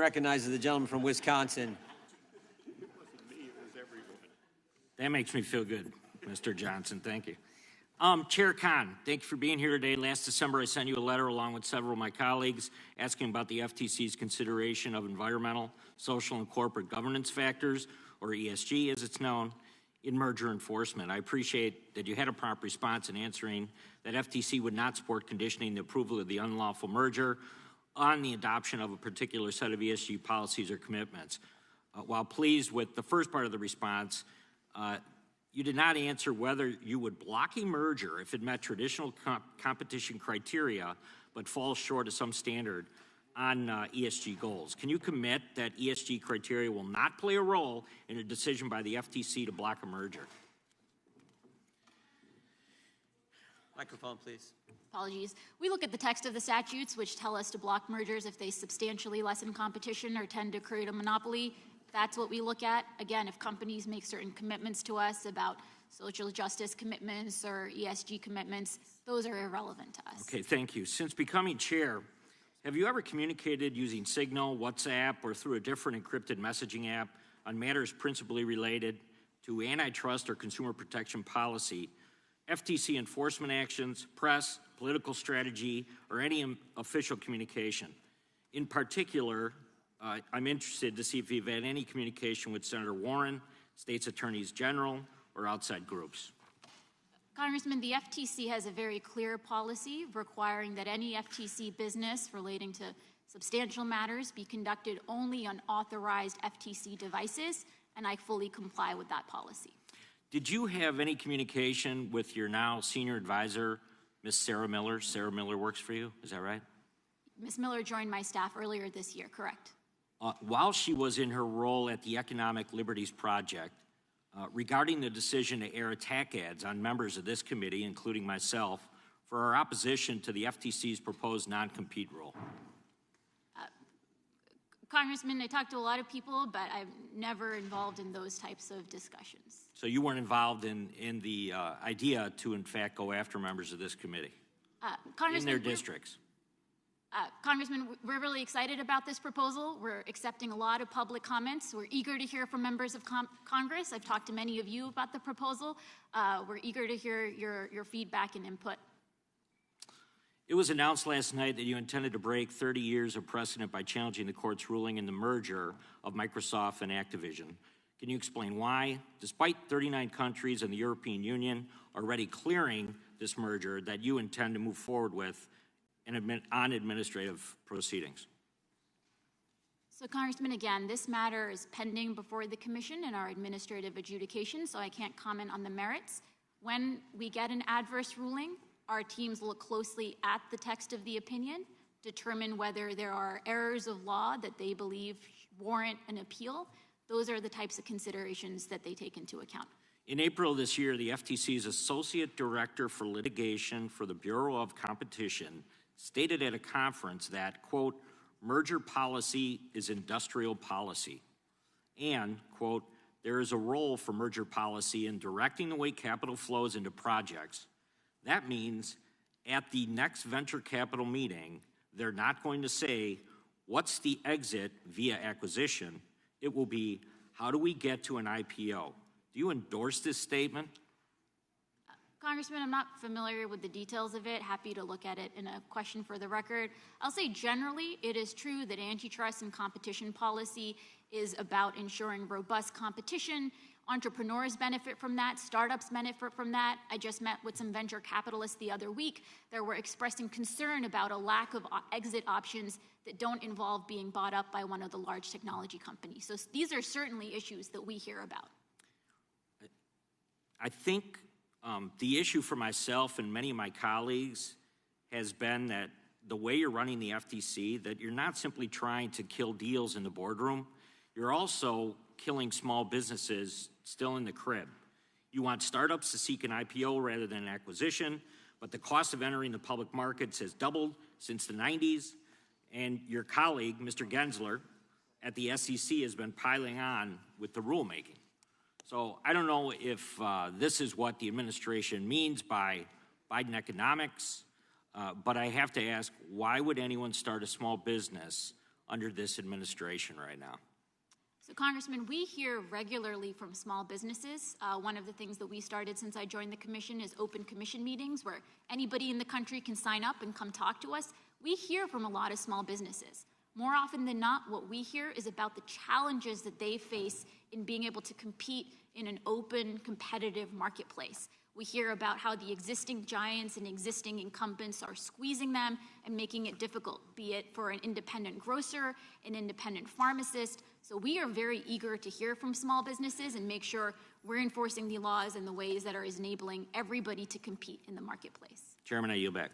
recognizes the gentleman from Wisconsin. It wasn't me, it was everyone. That makes me feel good, Mr. Johnson. Thank you. Chair Khan, thank you for being here today. Last December, I sent you a letter along with several of my colleagues asking about the FTC's consideration of environmental, social, and corporate governance factors, or ESG as it's known, in merger enforcement. I appreciate that you had a prompt response in answering that FTC would not support conditioning the approval of the unlawful merger on the adoption of a particular set of ESG policies or commitments. While pleased with the first part of the response, you did not answer whether you would block a merger if it met traditional competition criteria but falls short of some standard on ESG goals. Can you commit that ESG criteria will not play a role in a decision by the FTC to block a merger? Microphone, please. Apologies. We look at the text of the statutes, which tell us to block mergers if they substantially lessen competition or tend to create a monopoly. That's what we look at. Again, if companies make certain commitments to us about social justice commitments or ESG commitments, those are irrelevant to us. Okay, thank you. Since becoming chair, have you ever communicated using Signal, WhatsApp, or through a different encrypted messaging app on matters principally related to antitrust or consumer protection policy, FTC enforcement actions, press, political strategy, or any official communication? In particular, I'm interested to see if you've had any communication with Senator Warren, states attorneys general, or outside groups. Congressman, the FTC has a very clear policy requiring that any FTC business relating to substantial matters be conducted only on authorized FTC devices, and I fully comply with that policy. Did you have any communication with your now senior advisor, Ms. Sarah Miller? Sarah Miller works for you, is that right? Ms. Miller joined my staff earlier this year, correct? While she was in her role at the Economic Liberties Project, regarding the decision to air attack ads on members of this committee, including myself, for our opposition to the FTC's proposed non-compete rule. Congressman, I talked to a lot of people, but I'm never involved in those types of discussions. So you weren't involved in the idea to, in fact, go after members of this committee in their districts? Congressman, we're really excited about this proposal. We're accepting a lot of public comments. We're eager to hear from members of Congress. I've talked to many of you about the proposal. We're eager to hear your feedback and input. It was announced last night that you intended to break 30 years of precedent by challenging the court's ruling in the merger of Microsoft and Activision. Can you explain why, despite 39 countries and the European Union already clearing this merger, that you intend to move forward with on administrative proceedings? So, Congressman, again, this matter is pending before the Commission in our administrative adjudication, so I can't comment on the merits. When we get an adverse ruling, our teams look closely at the text of the opinion, determine whether there are errors of law that they believe warrant an appeal. Those are the types of considerations that they take into account. In April this year, the FTC's Associate Director for Litigation for the Bureau of Competition stated at a conference that, quote, merger policy is industrial policy, and, quote, there is a role for merger policy in directing the way capital flows into projects. That means at the next venture capital meeting, they're not going to say, what's the exit via acquisition? It will be, how do we get to an IPO? Do you endorse this statement? Congressman, I'm not familiar with the details of it. Happy to look at it in a question for the record. I'll say generally, it is true that antitrust and competition policy is about ensuring robust competition. Entrepreneurs benefit from that. Startups benefit from that. I just met with some venture capitalists the other week that were expressing concern about a lack of exit options that don't involve being bought up by one of the large technology companies. So these are certainly issues that we hear about. I think the issue for myself and many of my colleagues has been that the way you're running the FTC, that you're not simply trying to kill deals in the boardroom, you're also killing small businesses still in the crib. You want startups to seek an IPO rather than an acquisition, but the cost of entering the public markets has doubled since the 90s, and your colleague, Mr. Gensler, at the SEC has been piling on with the rulemaking. So I don't know if this is what the administration means by Biden economics, but I have to ask, why would anyone start a small business under this administration right now? So, Congressman, we hear regularly from small businesses. One of the things that we started since I joined the commission is open commission meetings where anybody in the country can sign up and come talk to us. We hear from a lot of small businesses. More often than not, what we hear is about the challenges that they face in being able to compete in an open, competitive marketplace. We hear about how the existing giants and existing incumbents are squeezing them and making it difficult, be it for an independent grocer, an independent pharmacist. So we are very eager to hear from small businesses and make sure we're enforcing the laws in the ways that are enabling everybody to compete in the marketplace. Chairman, I yield back.